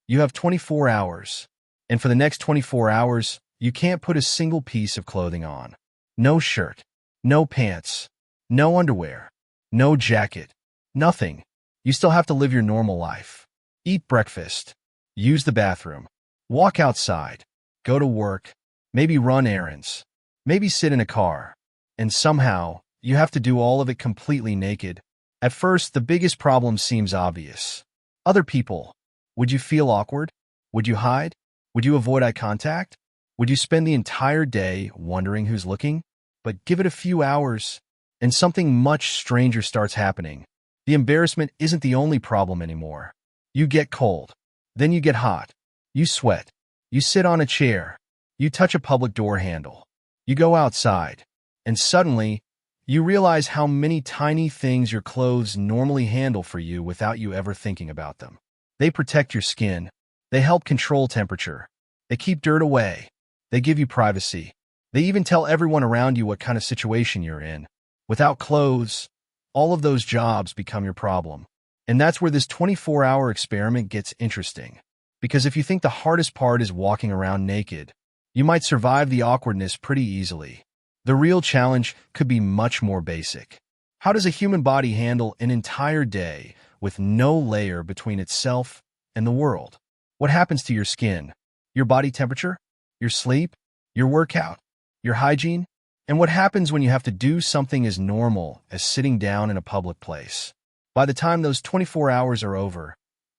You have 24 hours. And for the next 24 hours, you can't put a single piece of clothing on. No shirt, no pants, no underwear, no jacket, nothing. You still have to live your normal life. Eat breakfast, use the bathroom, walk outside, go to work, maybe run errands, maybe sit in a car. And somehow, you have to do all of it completely naked. At first, the biggest problem seems obvious. Other people. Would you feel awkward? Would you hide? Would you avoid eye contact? Would you spend the entire day wondering who's looking? But give it a few hours, and something much stranger starts happening. The embarrassment isn't the only problem anymore. You get cold. Then you get hot. You sweat. You sit on a chair. You touch a public door handle. You go outside. And suddenly, you realize how many tiny things your clothes normally handle for you without you ever thinking about them. They protect your skin. They help control temperature. They keep dirt away. They give you privacy. They even tell everyone around you what kind of situation you're in. Without clothes, all of those jobs become your problem. And that's where this 24-hour experiment gets interesting. Because if you think the hardest part is walking around naked, you might survive the awkwardness pretty easily. The real challenge could be much more basic. How does a human body handle an entire day with no layer between itself and the world? What happens to your skin, your body temperature, your sleep, your workout, your hygiene? And what happens when you have to do something as normal as sitting down in a public place? By the time those 24 hours are over,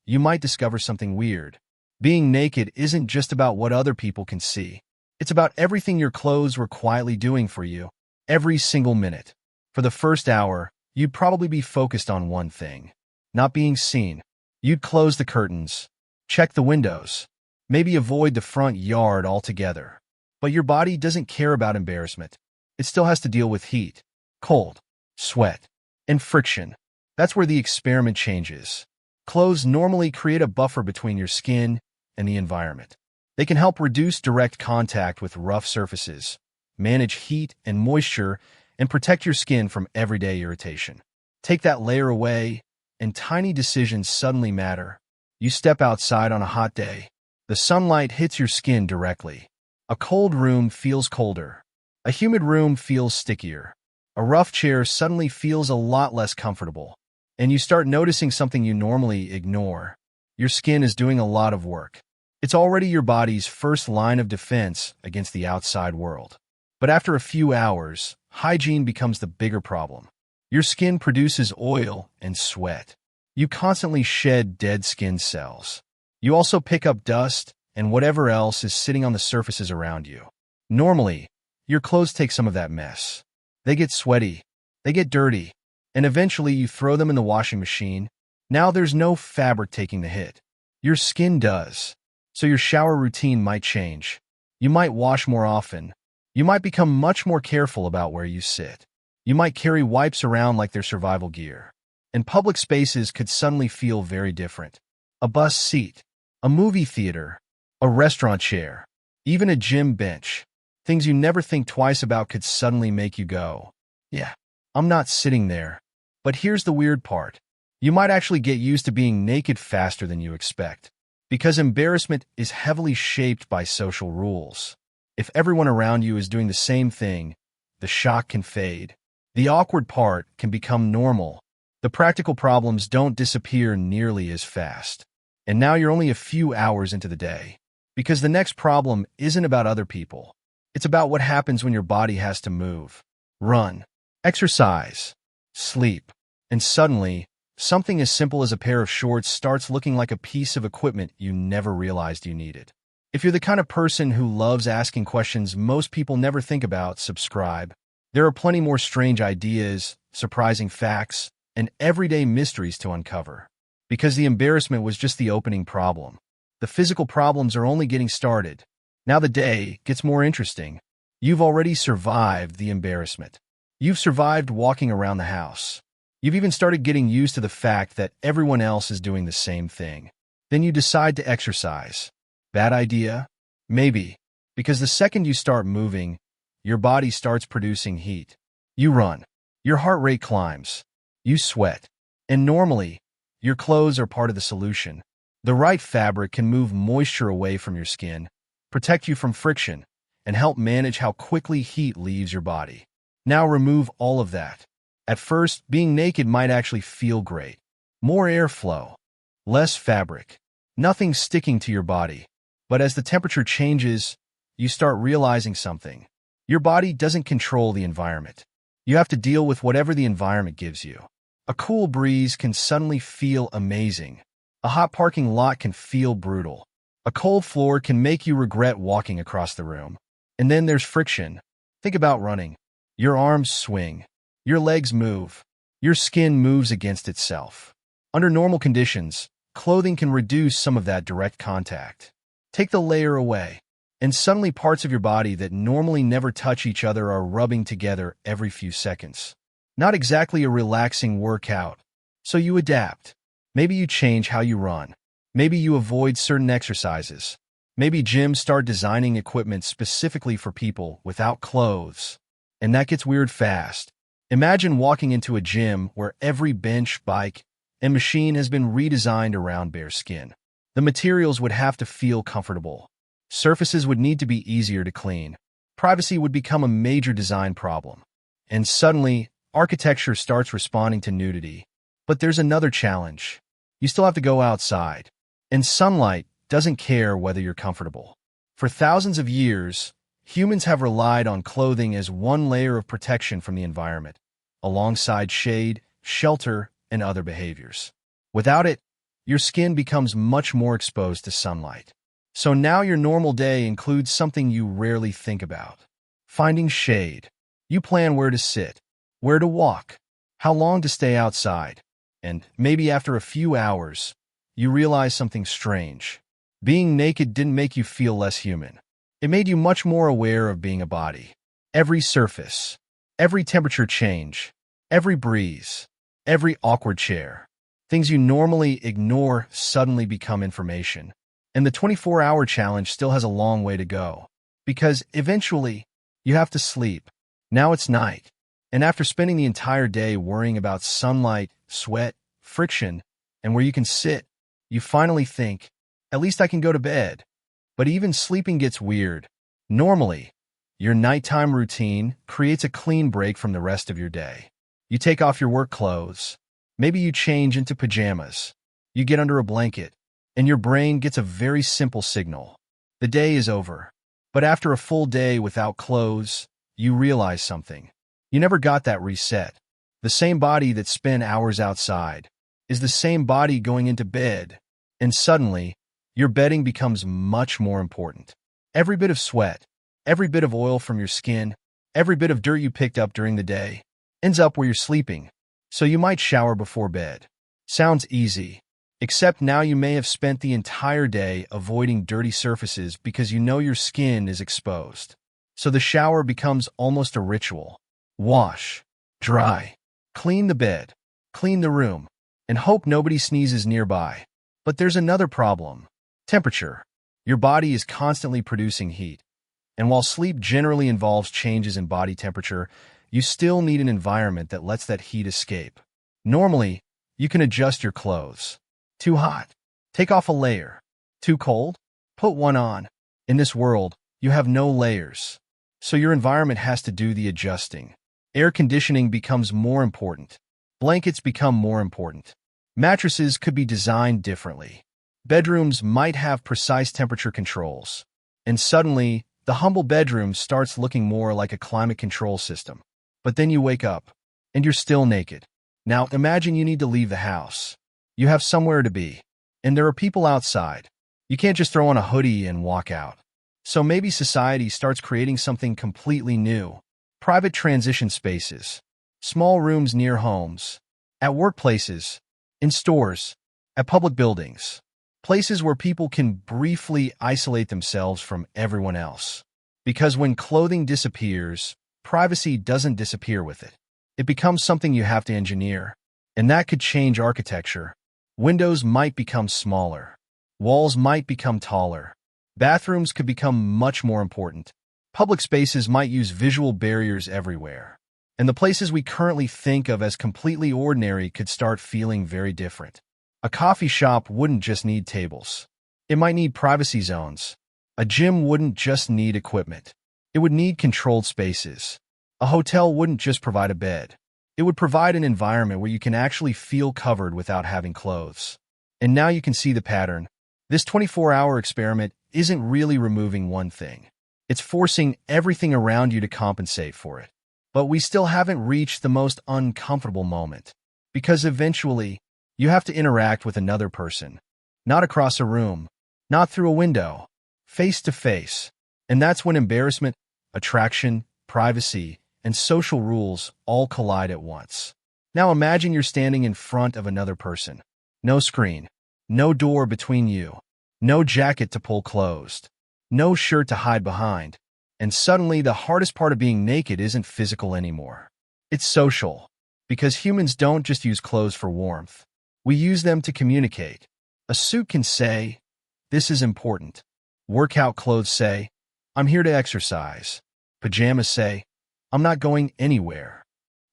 you might discover something weird. Being naked isn't just about what other people can see. It's about everything your clothes were quietly doing for you, every single minute. For the first hour, you'd probably be focused on one thing, not being seen. You'd close the curtains, check the windows, maybe avoid the front yard altogether. But your body doesn't care about embarrassment. It still has to deal with heat, cold, sweat, and friction. That's where the experiment changes. Clothes normally create a buffer between your skin and the environment. They can help reduce direct contact with rough surfaces, manage heat and moisture, and protect your skin from everyday irritation. Take that layer away, and tiny decisions suddenly matter. You step outside on a hot day. The sunlight hits your skin directly. A cold room feels colder. A humid room feels stickier. A rough chair suddenly feels a lot less comfortable. And you start noticing something you normally ignore. Your skin is doing a lot of work. It's already your body's first line of defense against the outside world. But after a few hours, hygiene becomes the bigger problem. Your skin produces oil and sweat. You constantly shed dead skin cells. You also pick up dust and whatever else is sitting on the surfaces around you. Normally, your clothes take some of that mess. They get sweaty, they get dirty, and eventually you throw them in the washing machine. Now there's no fabric taking the hit. Your skin does. So your shower routine might change. You might wash more often. You might become much more careful about where you sit. You might carry wipes around like they're survival gear. And public spaces could suddenly feel very different. A bus seat, a movie theater, a restaurant chair, even a gym bench. Things you never think twice about could suddenly make you go, yeah, I'm not sitting there. But here's the weird part. You might actually get used to being naked faster than you expect. Because embarrassment is heavily shaped by social rules. If everyone around you is doing the same thing, the shock can fade. The awkward part can become normal. The practical problems don't disappear nearly as fast. And now you're only a few hours into the day. Because the next problem isn't about other people. It's about what happens when your body has to move, run, exercise, sleep, and suddenly, something as simple as a pair of shorts starts looking like a piece of equipment you never realized you needed. If you're the kind of person who loves asking questions most people never think about, subscribe. There are plenty more strange ideas, surprising facts, and everyday mysteries to uncover. Because the embarrassment was just the opening problem. The physical problems are only getting started. Now the day gets more interesting. You've already survived the embarrassment. You've survived walking around the house. You've even started getting used to the fact that everyone else is doing the same thing. Then you decide to exercise. Bad idea? Maybe. Because the second you start moving, your body starts producing heat. You run. Your heart rate climbs. You sweat. And normally, your clothes are part of the solution. The right fabric can move moisture away from your skin, protect you from friction, and help manage how quickly heat leaves your body. Now remove all of that. At first, being naked might actually feel great. More airflow, less fabric, nothing sticking to your body. But as the temperature changes, you start realizing something. Your body doesn't control the environment. You have to deal with whatever the environment gives you. A cool breeze can suddenly feel amazing. A hot parking lot can feel brutal. A cold floor can make you regret walking across the room. And then there's friction. Think about running. Your arms swing. Your legs move. Your skin moves against itself. Under normal conditions, clothing can reduce some of that direct contact. Take the layer away, and suddenly parts of your body that normally never touch each other are rubbing together every few seconds. Not exactly a relaxing workout, so you adapt. Maybe you change how you run. Maybe you avoid certain exercises. Maybe gyms start designing equipment specifically for people without clothes. And that gets weird fast. Imagine walking into a gym where every bench, bike, and machine has been redesigned around bare skin. The materials would have to feel comfortable. Surfaces would need to be easier to clean. Privacy would become a major design problem. And suddenly, architecture starts responding to nudity. But there's another challenge. You still have to go outside. And sunlight doesn't care whether you're comfortable. For thousands of years, humans have relied on clothing as one layer of protection from the environment, alongside shade, shelter, and other behaviors. Without it, your skin becomes much more exposed to sunlight. So now your normal day includes something you rarely think about. Finding shade. You plan where to sit, where to walk, how long to stay outside, and maybe after a few hours, you realize something strange. Being naked didn't make you feel less human. It made you much more aware of being a body. Every surface, every temperature change, every breeze, every awkward chair. Things you normally ignore suddenly become information. And the 24-hour challenge still has a long way to go. Because eventually, you have to sleep. Now it's night. And after spending the entire day worrying about sunlight, sweat, friction, and where you can sit, you finally think, at least I can go to bed. But even sleeping gets weird. Normally, your nighttime routine creates a clean break from the rest of your day. You take off your work clothes. Maybe you change into pajamas. You get under a blanket, and your brain gets a very simple signal. The day is over. But after a full day without clothes, you realize something. You never got that reset. The same body that spent hours outside is the same body going into bed. And suddenly, your bedding becomes much more important. Every bit of sweat, every bit of oil from your skin, every bit of dirt you picked up during the day, ends up where you're sleeping. So you might shower before bed. Sounds easy. Except now you may have spent the entire day avoiding dirty surfaces because you know your skin is exposed. So the shower becomes almost a ritual. Wash, dry, clean the bed, clean the room, and hope nobody sneezes nearby. But there's another problem. Temperature. Your body is constantly producing heat. And while sleep generally involves changes in body temperature, you still need an environment that lets that heat escape. Normally, you can adjust your clothes. Too hot? Take off a layer. Too cold? Put one on. In this world, you have no layers. So your environment has to do the adjusting. Air conditioning becomes more important. Blankets become more important. Mattresses could be designed differently. Bedrooms might have precise temperature controls. And suddenly, the humble bedroom starts looking more like a climate control system. But then you wake up, and you're still naked. Now imagine you need to leave the house. You have somewhere to be, and there are people outside. You can't just throw on a hoodie and walk out. So maybe society starts creating something completely new. Private transition spaces. Small rooms near homes. At workplaces. In stores. At public buildings. Places where people can briefly isolate themselves from everyone else. Because when clothing disappears, privacy doesn't disappear with it. It becomes something you have to engineer. And that could change architecture. Windows might become smaller. Walls might become taller. Bathrooms could become much more important. Public spaces might use visual barriers everywhere. And the places we currently think of as completely ordinary could start feeling very different. A coffee shop wouldn't just need tables. It might need privacy zones. A gym wouldn't just need equipment. It would need controlled spaces. A hotel wouldn't just provide a bed. It would provide an environment where you can actually feel covered without having clothes. And now you can see the pattern. This 24-hour experiment isn't really removing one thing. It's forcing everything around you to compensate for it. But we still haven't reached the most uncomfortable moment. Because eventually, you have to interact with another person. Not across a room. Not through a window. Face to face. And that's when embarrassment, attraction, privacy, and social rules all collide at once. Now imagine you're standing in front of another person. No screen. No door between you. No jacket to pull closed. No shirt to hide behind. And suddenly the hardest part of being naked isn't physical anymore. It's social. Because humans don't just use clothes for warmth. We use them to communicate. A suit can say, "This is important." Workout clothes say, "I'm here to exercise." Pajamas say, "I'm not going anywhere."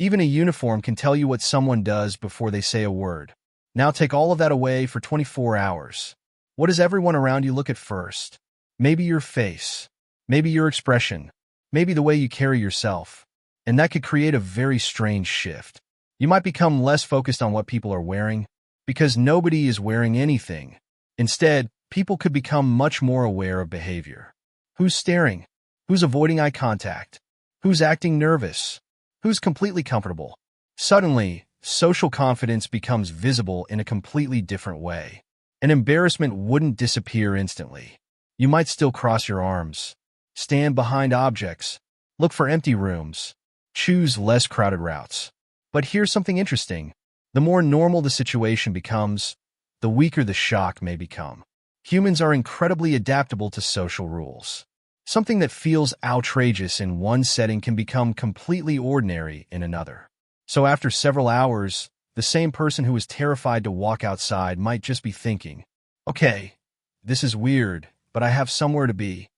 Even a uniform can tell you what someone does before they say a word. Now take all of that away for 24 hours. What does everyone around you look at first? Maybe your face. Maybe your expression. Maybe the way you carry yourself. And that could create a very strange shift. You might become less focused on what people are wearing, because nobody is wearing anything. Instead, people could become much more aware of behavior. Who's staring? Who's avoiding eye contact? Who's acting nervous? Who's completely comfortable? Suddenly, social confidence becomes visible in a completely different way. And embarrassment wouldn't disappear instantly. You might still cross your arms, stand behind objects, look for empty rooms, choose less crowded routes. But here's something interesting. The more normal the situation becomes, the weaker the shock may become. Humans are incredibly adaptable to social rules. Something that feels outrageous in one setting can become completely ordinary in another. So after several hours, the same person who was terrified to walk outside might just be thinking, "Okay, this is weird, but I have somewhere to be."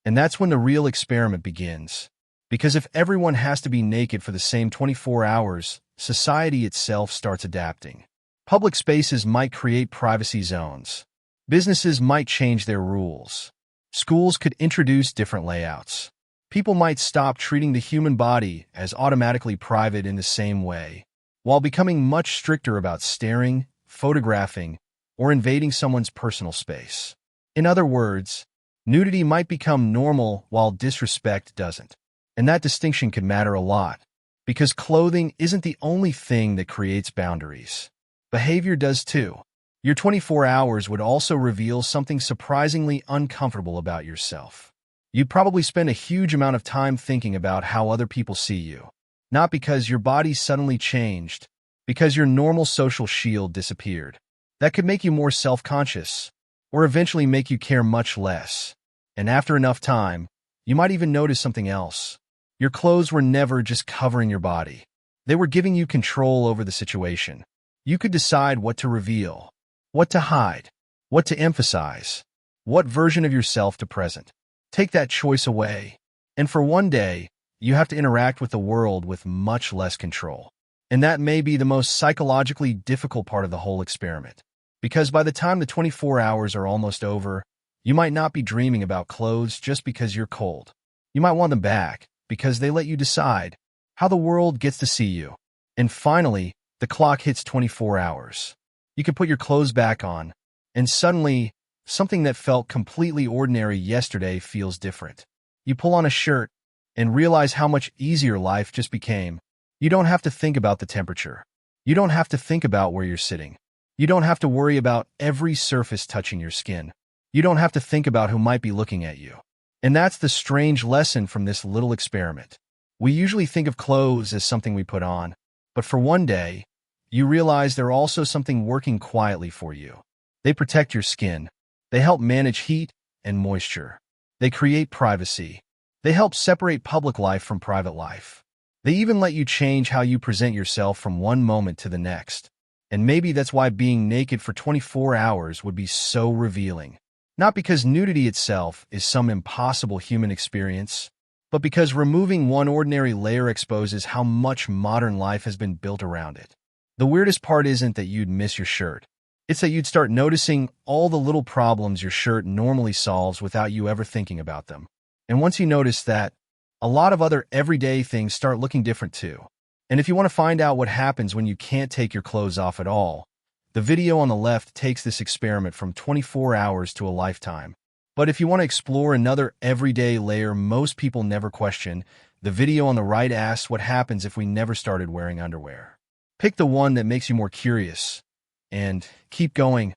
And that's when the real experiment begins. Because if everyone has to be naked for the same 24 hours, society itself starts adapting. Public spaces might create privacy zones. Businesses might change their rules. Schools could introduce different layouts. People might stop treating the human body as automatically private in the same way, while becoming much stricter about staring, photographing, or invading someone's personal space. In other words, nudity might become normal while disrespect doesn't. And that distinction could matter a lot, because clothing isn't the only thing that creates boundaries. Behavior does too. Your 24 hours would also reveal something surprisingly uncomfortable about yourself. You'd probably spend a huge amount of time thinking about how other people see you. Not because your body suddenly changed, because your normal social shield disappeared. That could make you more self-conscious, or eventually make you care much less. And after enough time, you might even notice something else. Your clothes were never just covering your body. They were giving you control over the situation. You could decide what to reveal, what to hide, what to emphasize, what version of yourself to present. Take that choice away, and for one day, you have to interact with the world with much less control. And that may be the most psychologically difficult part of the whole experiment. Because by the time the 24 hours are almost over, you might not be dreaming about clothes just because you're cold. You might want them back, because they let you decide how the world gets to see you. And finally, the clock hits 24 hours. You can put your clothes back on, and suddenly, something that felt completely ordinary yesterday feels different. You pull on a shirt and realize how much easier life just became. You don't have to think about the temperature. You don't have to think about where you're sitting. You don't have to worry about every surface touching your skin. You don't have to think about who might be looking at you. And that's the strange lesson from this little experiment. We usually think of clothes as something we put on, but for one day, you realize they're also something working quietly for you. They protect your skin. They help manage heat and moisture. They create privacy. They help separate public life from private life. They even let you change how you present yourself from one moment to the next. And maybe that's why being naked for 24 hours would be so revealing. Not because nudity itself is some impossible human experience, but because removing one ordinary layer exposes how much modern life has been built around it. The weirdest part isn't that you'd miss your shirt. It's that you'd start noticing all the little problems your shirt normally solves without you ever thinking about them. And once you notice that, a lot of other everyday things start looking different too. And if you want to find out what happens when you can't take your clothes off at all, the video on the left takes this experiment from 24 hours to a lifetime. But if you want to explore another everyday layer most people never question, the video on the right asks what happens if we never started wearing underwear. Pick the one that makes you more curious, and keep going.